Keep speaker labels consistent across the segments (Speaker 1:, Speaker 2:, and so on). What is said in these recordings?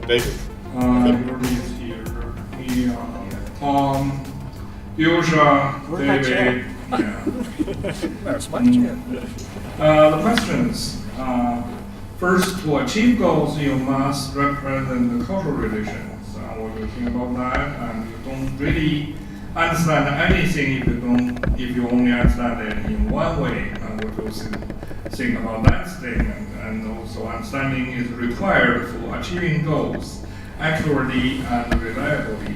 Speaker 1: David.
Speaker 2: Jordi is here. Me, Tom, Joscha, David.
Speaker 3: That's my chair.
Speaker 2: The questions. First, to achieve goals, you must represent the causal relations. What do you think about that? And you don't really understand anything if you only understand it in one way. And what do you think about that statement? And also, understanding is required for achieving goals accurately and reliably.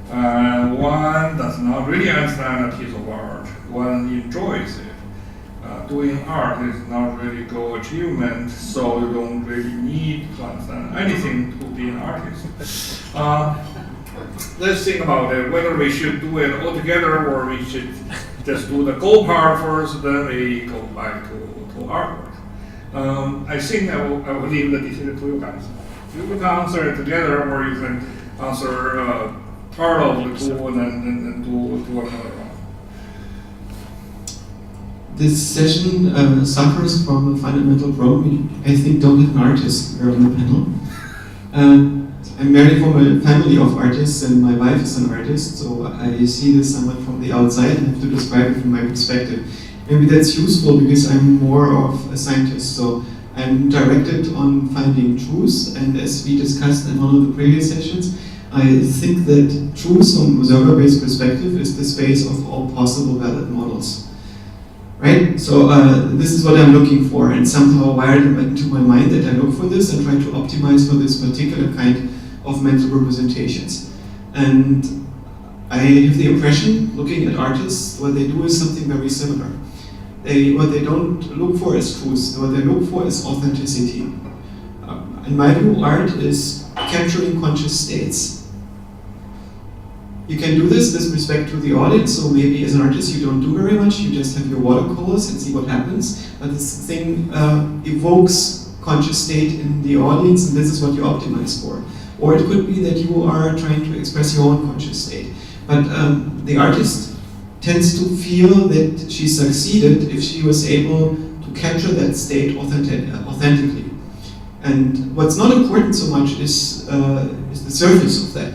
Speaker 2: One does not really understand a piece of art. One enjoys it. Doing art is not really goal achievement, so you don't really need to understand anything to be an artist. Let's think about it, whether we should do it all together or we should just do the goal part first, then we go back to artwork. I think I will leave the decision to you guys. You can answer it together, or you can answer part of the two and then do another one.
Speaker 4: This session suffers from a fundamental problem. I think don't have an artist here on the panel. I'm married from a family of artists and my wife is an artist, so I see this somewhat from the outside and have to describe it from my perspective. Maybe that's useful because I'm more of a scientist, so I'm directed on finding truth, and as we discussed in one of the previous sessions, I think that truth from observer-based perspective is the space of all possible valid models. Right? So this is what I'm looking for, and somehow wired into my mind that I look for this and try to optimize for this particular kind of mental representations. And I have the impression, looking at artists, what they do is something very similar. What they don't look for is truth, what they look for is authenticity. In my view, art is capturing conscious states. You can do this with respect to the audience, so maybe as an artist you don't do very much, you just have your watercolors and see what happens, but this thing evokes conscious state in the audience, and this is what you optimize for. Or it could be that you are trying to express your own conscious state. But the artist tends to feel that she succeeded if she was able to capture that state authentically. And what's not important so much is the surface of that.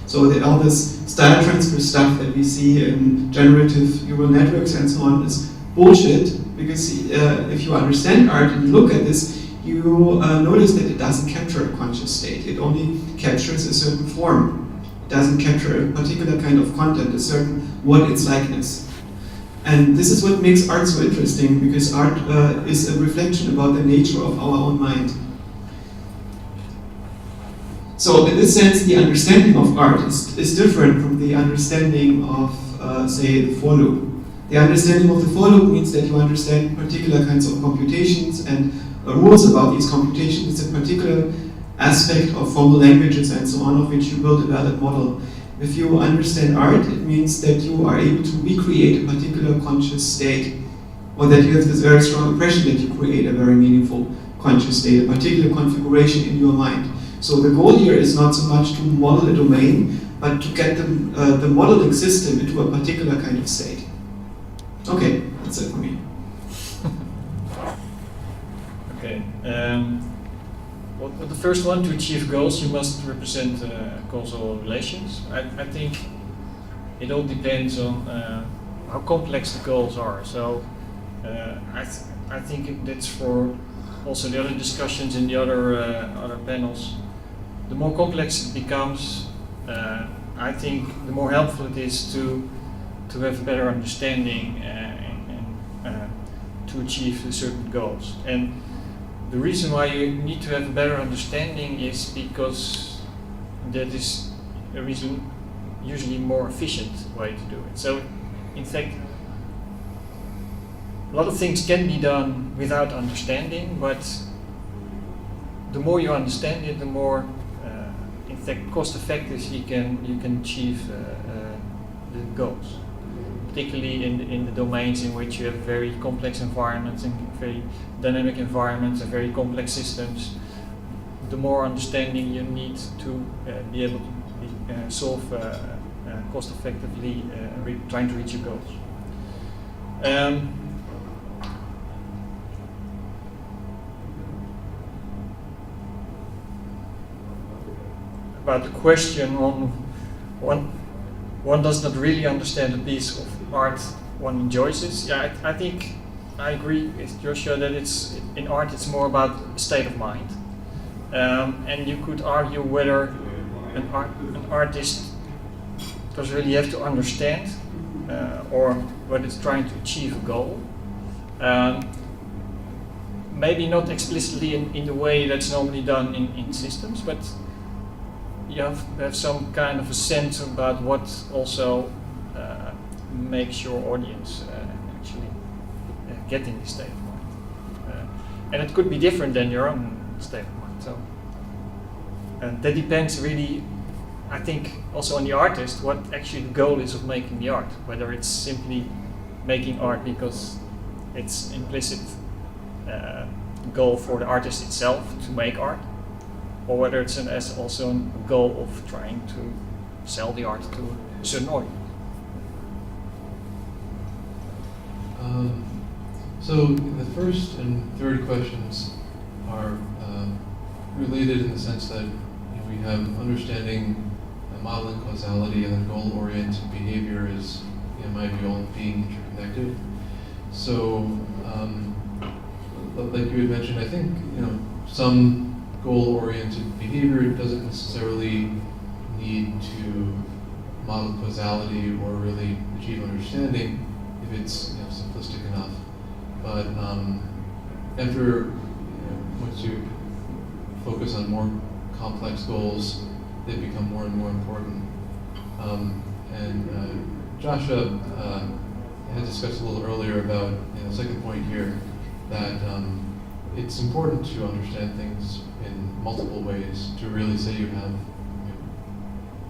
Speaker 4: So all this style transfer stuff that we see in generative neural networks and so on is bullshit, because if you understand art and you look at this, you notice that it doesn't capture a conscious state. It only captures a certain form. It doesn't capture a particular kind of content, a certain what its likeness. And this is what makes art so interesting, because art is a reflection about the nature of our own mind. So in this sense, the understanding of art is different from the understanding of, say, the for loop. The understanding of the for loop means that you understand particular kinds of computations and rules about these computations. It's a particular aspect of formal languages and so on, of which you build a valid model. If you understand art, it means that you are able to recreate a particular conscious state, or that you have this very strong impression that you create a very meaningful conscious state, a particular configuration in your mind. So the goal here is not so much to model a domain, but to get the modeling system into a particular kind of state. Okay, that's it for me.
Speaker 3: Okay. Well, the first one, to achieve goals, you must represent causal relations. I think it all depends on how complex the goals are. So I think that's for also the other discussions in the other panels. The more complex it becomes, I think the more helpful it is to have a better understanding and to achieve certain goals. And the reason why you need to have a better understanding is because that is a reason, usually more efficient way to do it. So, in fact, a lot of things can be done without understanding, but the more you understand it, the more, in fact, cost-effectively you can achieve the goals. Particularly in the domains in which you have very complex environments and very dynamic environments and very complex systems, the more understanding you need to be able to solve cost effectively trying to reach your goals. about the question on one does not really understand a piece of art one enjoys it. Yeah, I think I agree with Joscha that in art it's more about a state of mind, and you could argue whether an artist does really have to understand or whether it's trying to achieve a goal. Maybe not explicitly in the way that's normally done in systems, but you have some kind of a sense about what also makes your audience actually get in this state of mind. And it could be different than your own state of mind. So that depends really, I think, also on the artist, what actually the goal is of making the art. Whether it's simply making art because it's implicit goal for the artist itself to make art, or whether it's also a goal of trying to sell the art to a certain audience.
Speaker 1: So the first and third questions are related in the sense that we have understanding modeling causality and then goal-oriented behavior is, in my view, all being interconnected. So, like you had mentioned, I think some goal-oriented behavior doesn't necessarily need to model causality or really achieve understanding if it's simplistic enough. But after once you focus on more complex goals, they become more and more important. Joscha had discussed a little earlier about the second point here, that it's important to understand things in multiple ways to really say you have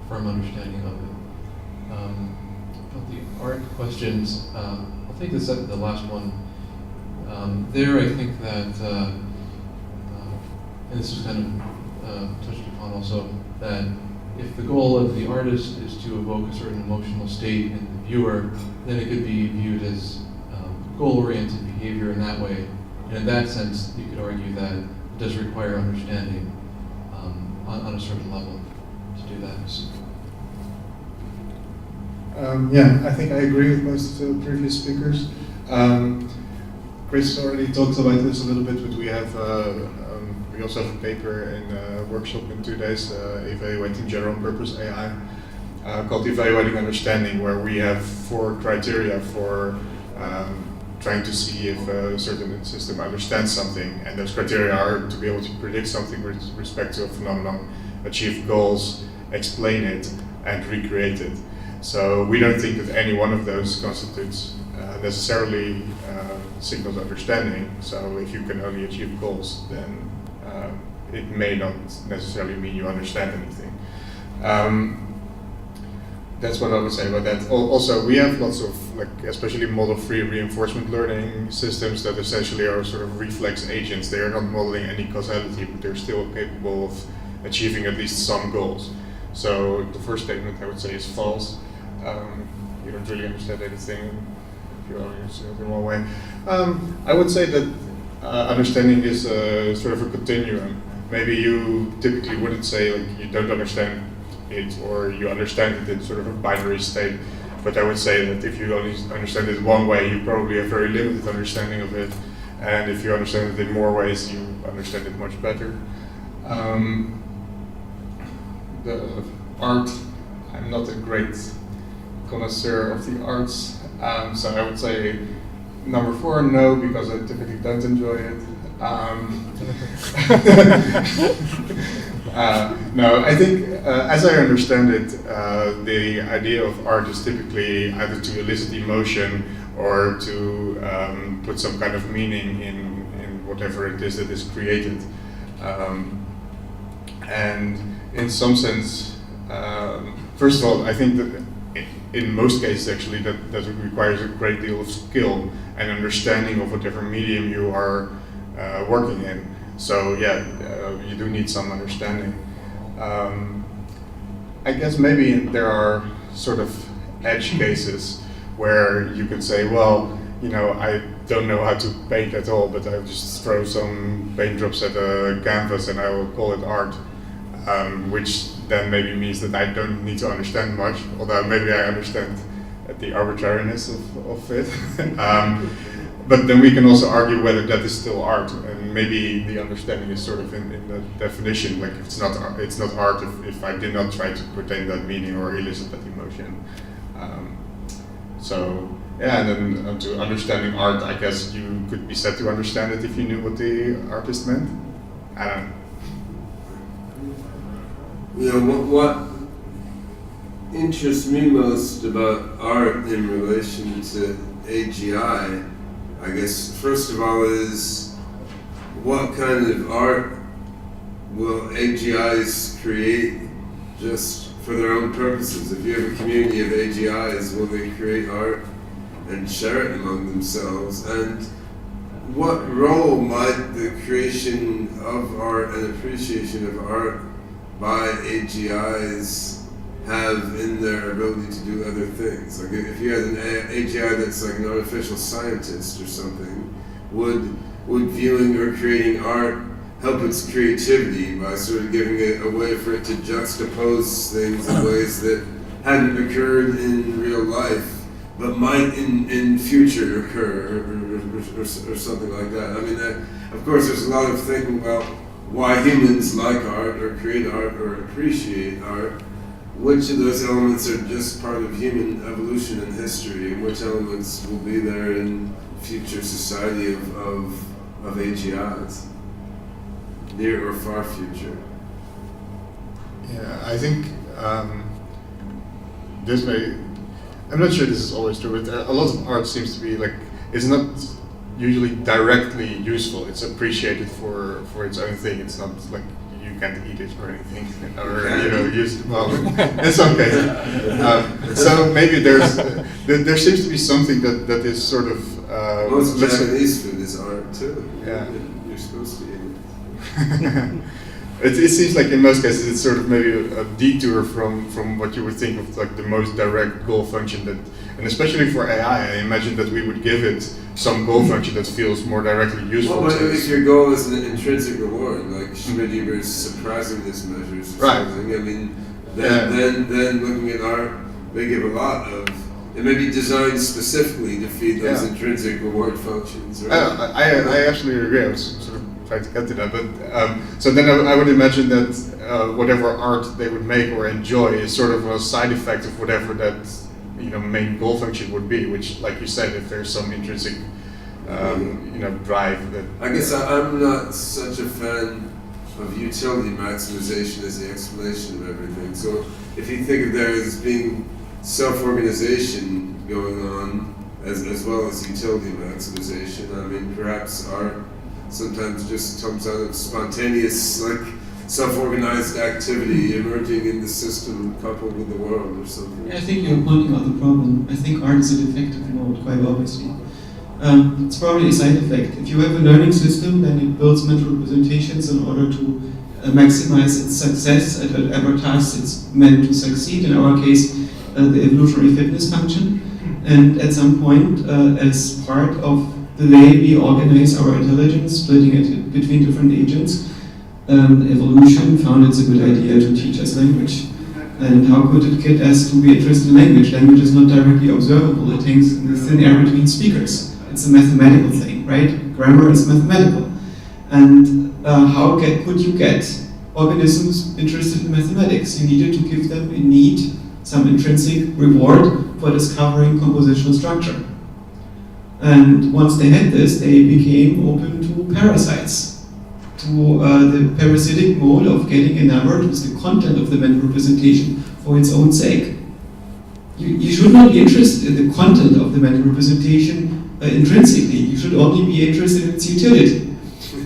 Speaker 1: firm understanding of it. About the art questions, I'll take the last one. There I think that, and this was kind of touched upon also, that if the goal of the artist is to evoke a certain emotional state in the viewer, then it could be viewed as goal-oriented behavior in that way. And in that sense, you could argue that it does require understanding on a certain level to do that.
Speaker 5: Yeah, I think I agree with most of the previous speakers. Chris already talked about this a little bit, but we also have a paper in a workshop in 2 days evaluating general purpose AI called Evaluating Understanding, where we have 4 criteria for trying to see if a certain system understands something, and those criteria are to be able to predict something with respect to a phenomenon, achieve goals, explain it, and recreate it. So we don't think that any one of those constitutes necessarily signals understanding. So if you can only achieve goals, then it may not necessarily mean you understand anything. That's what I would say about that. Also, we have lots of, especially model-free reinforcement learning systems that essentially are sort of reflex agents. They are not modeling any causality, but they're still capable of achieving at least some goals. So the first statement I would say is false. You don't really understand anything if you only understand it in one way. I would say that understanding is sort of a continuum. Maybe you typically wouldn't say you don't understand it, or you understand it in sort of a binary state. But I would say that if you only understand it one way, you probably have very limited understanding of it. And if you understand it in more ways, you understand it much better. The art, I'm not a great connoisseur of the arts, so I would say number 4, no, because I typically don't enjoy it. No, I think, as I understand it, the idea of art is typically either to elicit emotion or to put some kind of meaning in whatever it is that is created. And in some sense, first of all, I think that in most cases actually that requires a great deal of skill and understanding of whatever medium you are working in. So yeah, you do need some understanding. I guess maybe there are sort of edge cases where you could say, well, I don't know how to paint at all, but I'll just throw some paint drops at a canvas and I will call it art. which then maybe means that I don't need to understand much, although maybe I understand the arbitrariness of it. But then we can also argue whether that is still art, and maybe the understanding is sort of in the definition, like it's not art if I did not try to pertain that meaning or elicit that emotion. So yeah, and then to understanding art, I guess you could be said to understand it if you knew what the artist meant. I don't know.
Speaker 6: You know, what interests me most about art in relation to AGI, I guess, first of all, is what kind of art will AGIs create just for their own purposes? If you have a community of AGIs, will they create art and share it among themselves? And what role might the creation of art and appreciation of art by AGIs have in their ability to do other things? Like if you had an AGI that's like an artificial scientist or something, would viewing or creating art help its creativity by sort of giving it a way for it to juxtapose things in ways that hadn't occurred in real life, but might in future occur, or something like that? I mean, of course, there's a lot of thinking about why humans like art, or create art, or appreciate art. Which of those elements are just part of human evolution and history, and which elements will be there in future society of AGIs, near or far future?
Speaker 5: Yeah, I think I'm not sure this is always true, but a lot of art seems to be like, it's not usually directly useful. It's appreciated for its own thing. It's not like you can't eat it or anything, or use it. Well, in some cases. So maybe there seems to be something that is sort of.
Speaker 6: Most Japanese food is art too.
Speaker 5: Yeah.
Speaker 6: You're supposed to eat it.
Speaker 5: It seems like in most cases it's sort of maybe a detour from what you would think of like the most direct goal function and especially for AI, I imagine that we would give it some goal function that feels more directly useful.
Speaker 6: Well,
Speaker 5: to
Speaker 6: if your goal is an intrinsic reward, like Schmidt-Eber's surprisingness measures or something, I mean, then looking at art, they give a lot of. It may be designed specifically to feed those intrinsic reward functions. Right?
Speaker 5: I actually agree. I was sort of trying to get to that, but so then I would imagine that whatever art they would make or enjoy is sort of a side effect of whatever that main goal function would be. Which, like you said, if there's some intrinsic drive that.
Speaker 6: I guess I'm not such a fan of utility maximization as the explanation of everything. So if you think of there as being self-organization going on as well as utility maximization, I mean, perhaps art sometimes just comes out of spontaneous, like, self-organized activity emerging in the system coupled with the world or something.
Speaker 4: I think you're pointing out the problem. I think art is a defective mode, quite obviously. It's probably a side effect. If you have a learning system, then it builds mental representations in order to maximize its success at whatever task it's meant to succeed. In our case, the evolutionary fitness function. And at some point, as part of the way we organize our intelligence, splitting it between different agents, evolution found it's a good idea to teach us language. And how could it get us to be interested in language? Language is not directly observable. It hangs in the thin air between speakers. It's a mathematical thing, right? Grammar is mathematical. And how could you get organisms interested in mathematics? You needed to give them some intrinsic reward for discovering compositional structure. And once they had this, they became open to parasites, to the parasitic mode of getting enamored with the content of the mental representation for its own sake. You should not be interested in the content of the mental representation intrinsically. You should only be interested in its utility.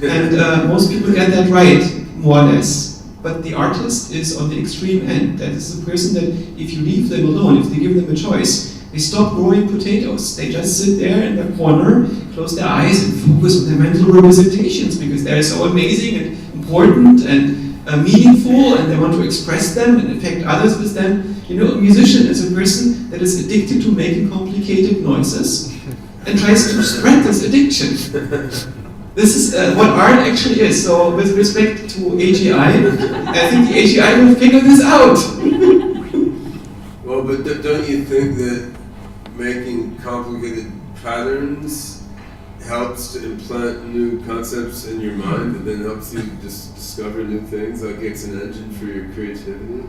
Speaker 4: And most people get that right, more or less. But the artist is on the extreme end. That is the person that if you leave them alone, if they give them a choice, they stop growing potatoes. They just sit there in the corner, close their eyes and focus on their mental representations because they're so amazing and important and meaningful, and they want to express them and affect others with them. A musician is a person that is addicted to making complicated noises and tries to spread this addiction. This is what art actually is. So with respect to AGI, I think the AGI will figure this out.
Speaker 6: Well, but don't you think that making complicated patterns helps to implant new concepts in your mind and then helps you just discover new things? Like it's an engine for your creativity?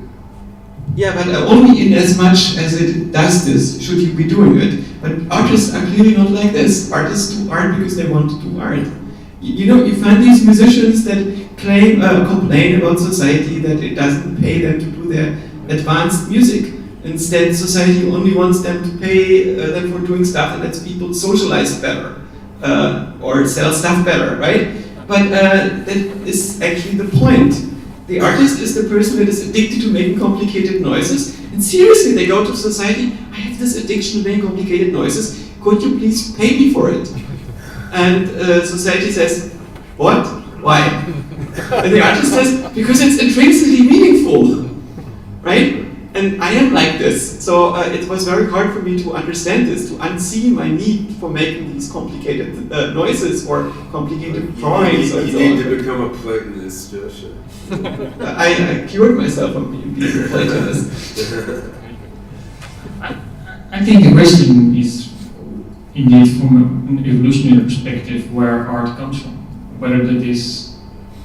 Speaker 4: Yeah, but only in as much as it does this, should you be doing it. But artists are clearly not like this. Artists do art because they want to do art. You know, you find these musicians that complain about society, that it doesn't pay them to do their advanced music. Instead, society only wants them to pay them for doing stuff that lets people socialize better or sell stuff better, right? But that is actually the point. The artist is the person that is addicted to making complicated noises, and seriously, they go to society, I have this addiction to making complicated noises, could you please pay me for it? And society says, what? Why? And the artist says, because it's intrinsically meaningful, right? And I am like this, so it was very hard for me to understand this, to unsee my need for making these complicated noises or complicated drawings.
Speaker 6: You need to become a Platonist, Joscha.
Speaker 4: I cured myself from being a Platonist.
Speaker 7: I think the question is indeed from an evolutionary perspective where art comes from. Whether that is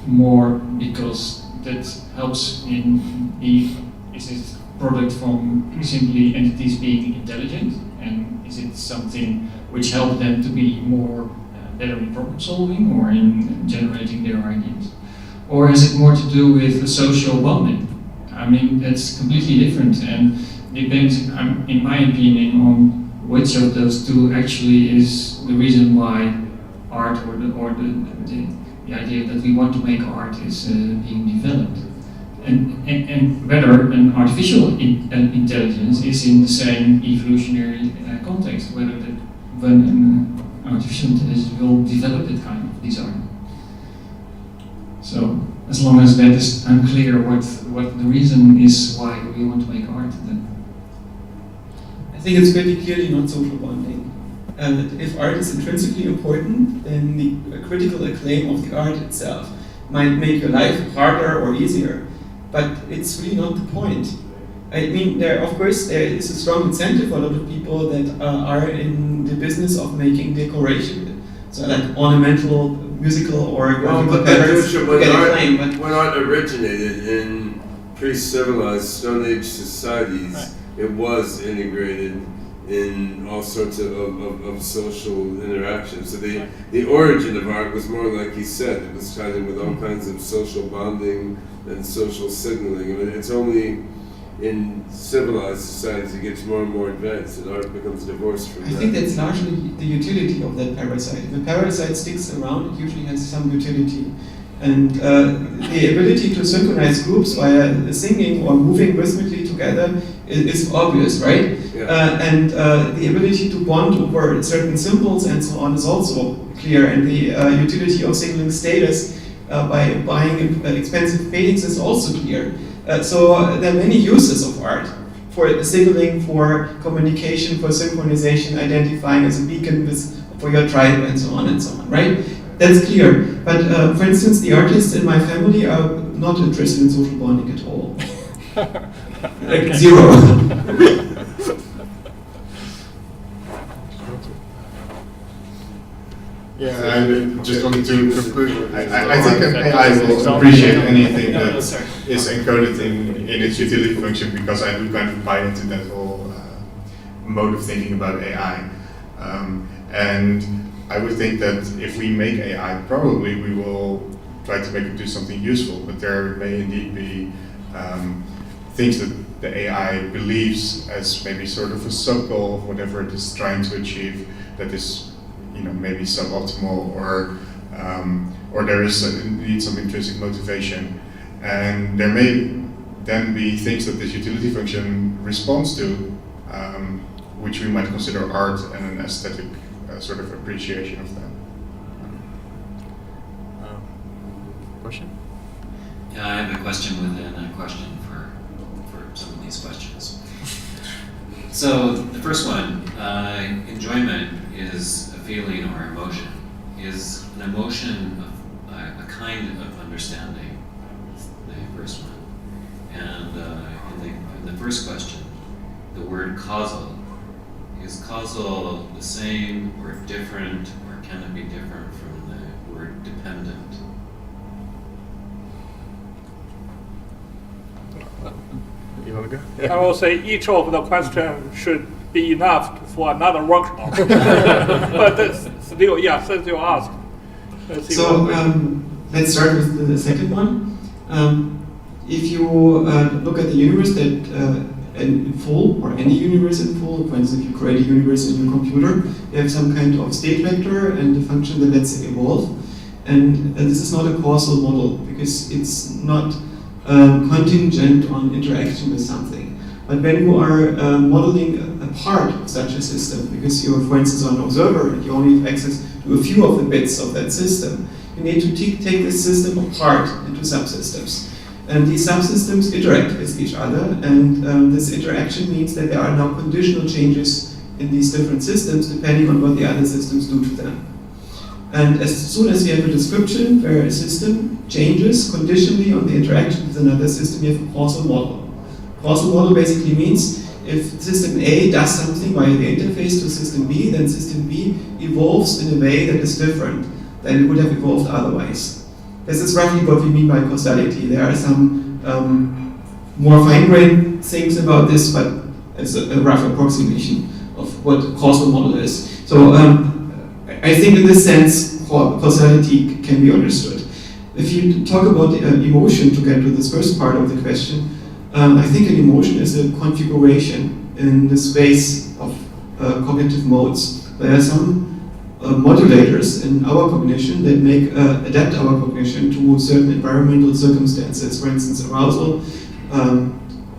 Speaker 7: more because that helps in the, is it product from simply entities being intelligent, and is it something which helps them to be more better in problem solving or in generating their ideas? Or has it more to do with the social bonding? I mean, that's completely different and depends, in my opinion, on which of those two actually is the reason why art or the idea that we want to make art is being developed. And whether an artificial intelligence is in the same evolutionary context, whether when an artificial intelligence will develop that kind of design. So, as long as that is unclear what the reason is why we want to make art, then
Speaker 4: I think it's pretty clearly not social bonding. And if art is intrinsically important, then the critical acclaim of the art itself might make your life harder or easier. But it's really not the point. I mean, there is a strong incentive for a lot of people that are in the business of making decoration, so like ornamental, musical, or graphical patterns to get acclaim.
Speaker 6: When art originated in pre-civilized Stone Age societies,
Speaker 3: right,
Speaker 6: it was integrated in all sorts of social interactions. So the origin of art was more like he said, it was tied in with all kinds of social bonding and social signaling. I mean, it's only in civilized societies it gets more and more advanced and art becomes divorced from that.
Speaker 4: I think that's largely the utility of that parasite. If a parasite sticks around, it usually has some utility. And the ability to synchronize groups via singing or moving rhythmically together is obvious, right?
Speaker 6: Yeah.
Speaker 4: And the ability to bond over certain symbols and so on is also clear. And the utility of signaling status by buying expensive paintings is also clear. So there are many uses of art for signaling, for communication, for synchronization, identifying as a beacon for your tribe, and so on, right? That's clear. But for instance, the artists in my family are not interested in social bonding at all. Like zero.
Speaker 5: Yeah, I just wanted to conclude. I think an AI will appreciate anything that is encoded in its utility function, because I do kind of buy into that whole mode of thinking about AI. And I would think that if we make AI, probably we will try to make it do something useful, but there may indeed be things that the AI believes as maybe sort of a sub-goal of whatever it is trying to achieve that is, maybe suboptimal, or there is indeed some intrinsic motivation. And there may then be things that this utility function responds to, which we might consider art and an aesthetic sort of appreciation of that.
Speaker 8: Question? Yeah, I have a question within a question for some of these questions. So the first one, enjoyment is a feeling or emotion. is an emotion a kind of understanding? The first one. And in the first question, the word causal. Is causal the same or different, or can it be different from the word dependent?
Speaker 5: You want to go?
Speaker 9: I will say each of the questions should be enough for another workshop. But still, yeah, since you asked.
Speaker 4: So let's start with the second one. If you look at the universe that in full, or any universe in full, for instance, if you create a universe in your computer, you have some kind of state vector and a function that lets it evolve. And this is not a causal model because it's not contingent on interaction with something. But when you are modeling a part of such a system, because you're, for instance, an observer and you only have access to a few of the bits of that system, you need to take this system apart into subsystems. And these subsystems interact with each other, and this interaction means that there are now conditional changes in these different systems depending on what the other systems do to them. And as soon as you have a description where a system changes conditionally on the interaction with another system, you have a causal model. Causal model basically means if system A does something via the interface to system B, then system B evolves in a way that is different than it would have evolved otherwise. This is roughly what we mean by causality. There are some more fine-grained things about this, but it's a rough approximation of what a causal model is. So I think in this sense, causality can be understood. If you talk about emotion to get to this first part of the question, I think an emotion is a configuration in the space of cognitive modes. There are some modulators in our cognition that adapt our cognition to certain environmental circumstances, for instance, arousal,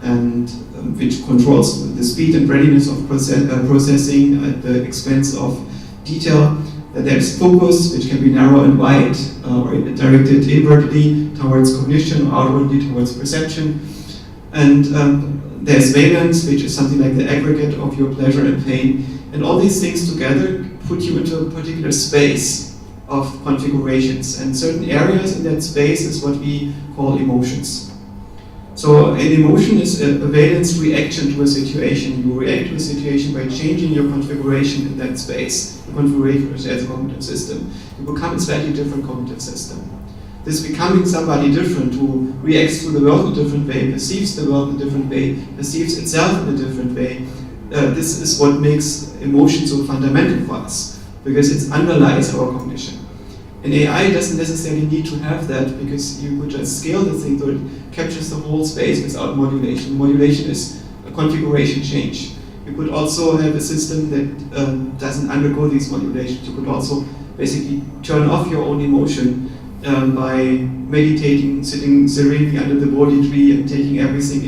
Speaker 4: and which controls the speed and readiness of processing at the expense of detail. That there's focus, which can be narrow and wide, or directed inwardly towards cognition, or outwardly towards perception. And there's valence, which is something like the aggregate of your pleasure and pain. And all these things together put you into a particular space of configurations. And certain areas in that space is what we call emotions. So an emotion is a valence reaction to a situation. You react to a situation by changing your configuration in that space. The configuration as a cognitive system. You become a slightly different cognitive system. This becoming somebody different who reacts to the world in a different way, perceives the world in a different way, perceives itself in a different way. This is what makes emotion so fundamental for us, because it underlies our cognition. And AI doesn't necessarily need to have that, because you could just scale the thing so it captures the whole space without modulation. Modulation is a configuration change. You could also have a system that doesn't undergo these modulations. You could also basically turn off your own emotion by meditating, sitting serenely under the Bodhi tree and taking everything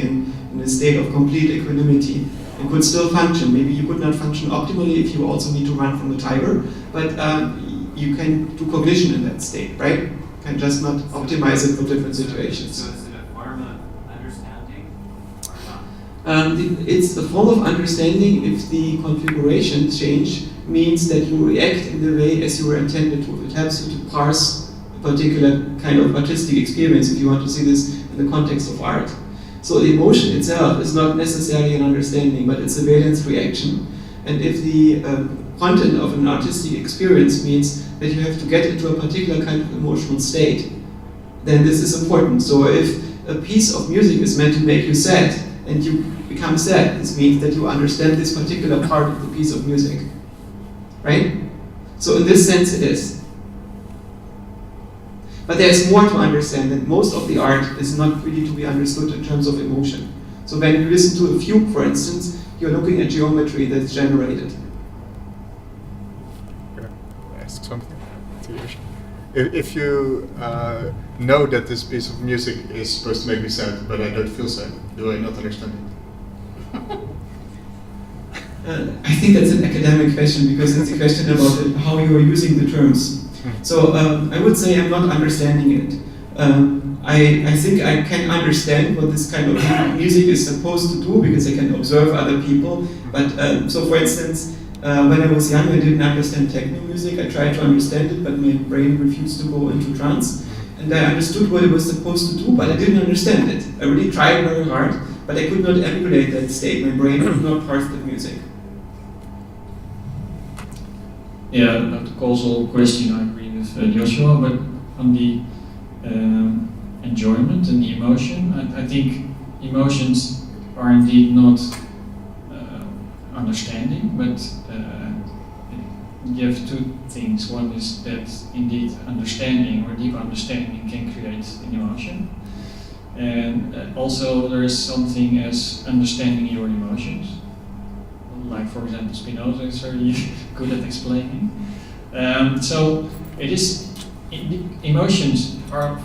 Speaker 4: in a state of complete equanimity. It could still function. Maybe you could not function optimally if you also need to run from the tiger, but you can do cognition in that state, right? You can just not optimize it for different situations.
Speaker 8: So is it a form of understanding or not?
Speaker 4: It's a form of understanding if the configuration change means that you react in the way as you were intended to. It helps you to parse a particular kind of artistic experience, if you want to see this in the context of art. So the emotion itself is not necessarily an understanding, but it's a valence reaction. And if the content of an artistic experience means that you have to get into a particular kind of emotional state, then this is important. So if a piece of music is meant to make you sad, and you become sad, this means that you understand this particular part of the piece of music, right? So in this sense it is. But there's more to understand, and most of the art is not really to be understood in terms of emotion. So when you listen to a fugue, for instance, you're looking at geometry that's generated.
Speaker 5: Can I ask something to Joscha? If you know that this piece of music is supposed to make me sad, but I don't feel sad, do I not understand it?
Speaker 4: I think that's an academic question, because it's a question about how you are using the terms. So I would say I'm not understanding it. I think I can understand what this kind of music is supposed to do, because I can observe other people. But so, for instance, When I was young, I didn't understand techno music. I tried to understand it, but my brain refused to go into trance. And I understood what it was supposed to do, but I didn't understand it. I really tried very hard, but I could not emulate that state. My brain could not parse the music.
Speaker 7: Yeah, about the causal question, I agree with Joshua, but on the enjoyment and the emotion, I think emotions are indeed not understanding, but you have two things. One is that indeed understanding or deep understanding can create an emotion. And also there is something as understanding your emotions. Like for example Spinoza is very good at explaining. So it is, emotions are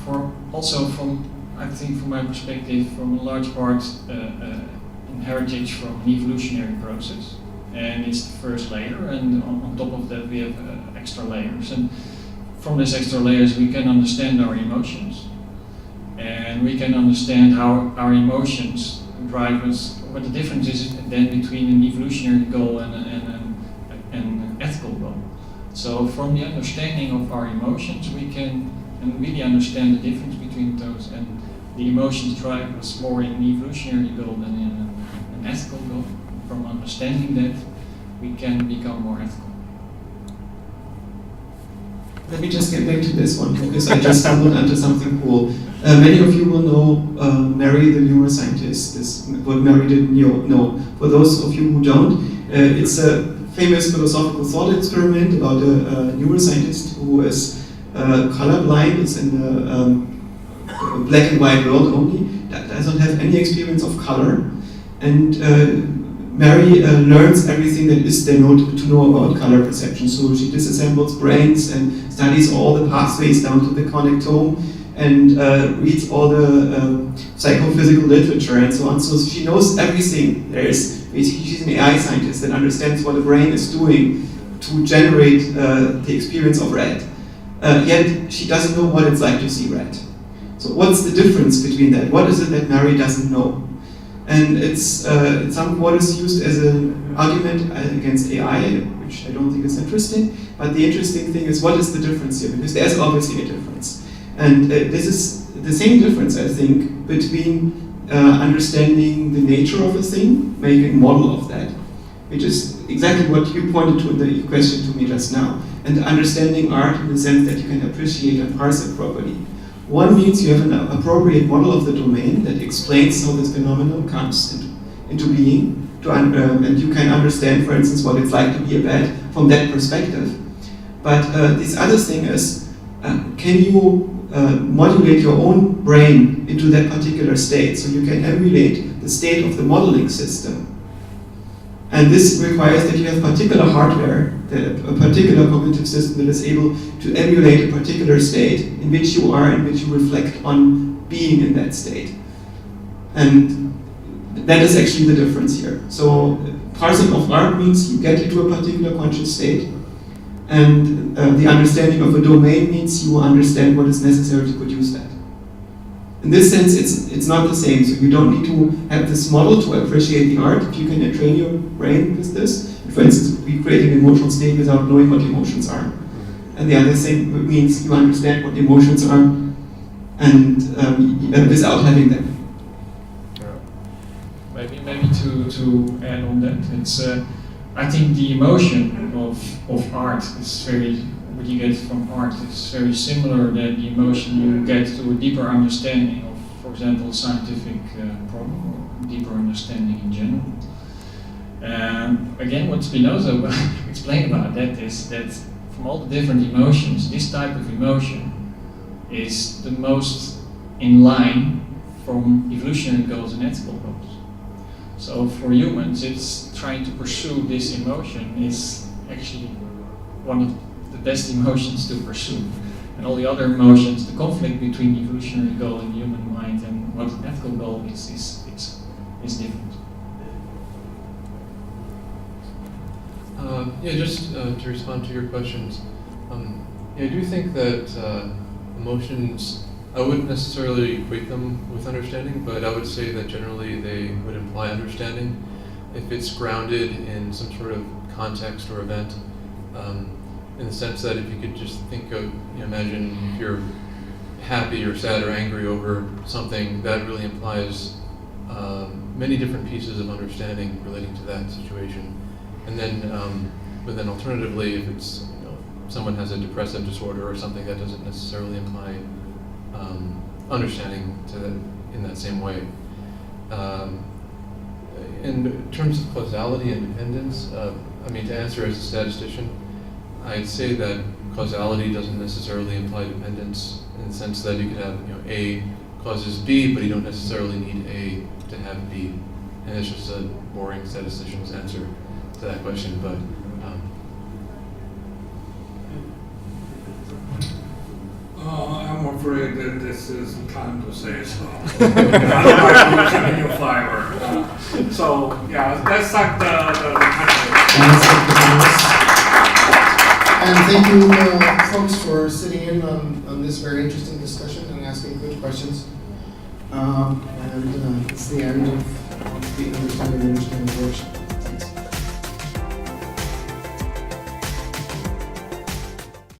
Speaker 7: also from, I think from my perspective, from a large part heritage from an evolutionary process, and it's the first layer, and on top of that we have extra layers, and from these extra layers we can understand our emotions, and we can understand how our emotions drive us, what the difference is then between an evolutionary goal and an ethical goal. So from the understanding of our emotions we can really understand the difference between those, and the emotions drive us more in an evolutionary goal than in an ethical goal. From understanding that, we can become more ethical.
Speaker 4: Let me just get back to this one, because I just stumbled onto something cool. Many of you will know Mary the neuroscientist, this, what Mary didn't know. For those of you who don't, it's a famous philosophical thought experiment about a neuroscientist who is colorblind, is in a black and white world only, that doesn't have any experience of color. And Mary learns everything that is there to know about color perception. So she disassembles brains and studies all the pathways down to the connectome, and reads all the psychophysical literature and so on. So she knows everything there is. Basically, she's an AI scientist that understands what the brain is doing to generate the experience of red. Yet she doesn't know what it's like to see red. So what's the difference between that? What is it that Mary doesn't know? And it's in some quarters used as an argument against AI, which I don't think is interesting. But the interesting thing is, what is the difference here? Because there's obviously a difference. And this is the same difference, I think, between understanding the nature of a thing, making a model of that, which is exactly what you pointed to in the question to me just now, and understanding art in the sense that you can appreciate and parse it properly. One means you have an appropriate model of the domain that explains how this phenomenon comes into being, and you can understand, for instance, what it's like to be a bat from that perspective. But this other thing is, can you modulate your own brain into that particular state, so you can emulate the state of the modeling system? And this requires that you have particular hardware, a particular cognitive system that is able to emulate a particular state in which you are, in which you reflect on being in that state. And that is actually the difference here. So parsing of art means you get into a particular conscious state, and the understanding of a domain means you understand what is necessary to produce that. In this sense, it's not the same. So you don't need to have this model to appreciate the art. If you can train your brain with this, for instance, we create an emotional state without knowing what emotions are. And the other thing means you understand what emotions are, and without having them.
Speaker 7: Maybe to add on that, it's I think the emotion of art is very, what you get from art is very similar than the emotion you get to a deeper understanding of, for example, a scientific problem, or deeper understanding in general. Again, what Spinoza explained about that is that from all the different emotions, this type of emotion is the most in line from evolutionary goals and ethical goals. So for humans, it's trying to pursue this emotion is actually one of the best emotions to pursue. And all the other emotions, the conflict between the evolutionary goal and the human mind and what the ethical goal is different.
Speaker 1: Just to respond to your questions, I do think that emotions, I wouldn't necessarily equate them with understanding, but I would say that generally they would imply understanding. if it's grounded in some sort of context or event, in the sense that if you could just think of, imagine if you're happy or sad or angry over something, that really implies many different pieces of understanding relating to that situation. And then, but then alternatively, if it's, someone has a depressive disorder or something, that doesn't necessarily imply understanding in that same way. In terms of causality and dependence, to answer as a statistician, I'd say that causality doesn't necessarily imply dependence in the sense that you could have, A causes B, but you don't necessarily need A to have B. And it's just a boring statistician's answer to that question, but
Speaker 2: I'm afraid that this is time to say so. Otherwise, we'll continue forever. So, yeah, let's thank the panelists.
Speaker 10: And thank you, folks, for sitting in on this very interesting discussion and asking good questions. And it's the end of the Understanding workshop.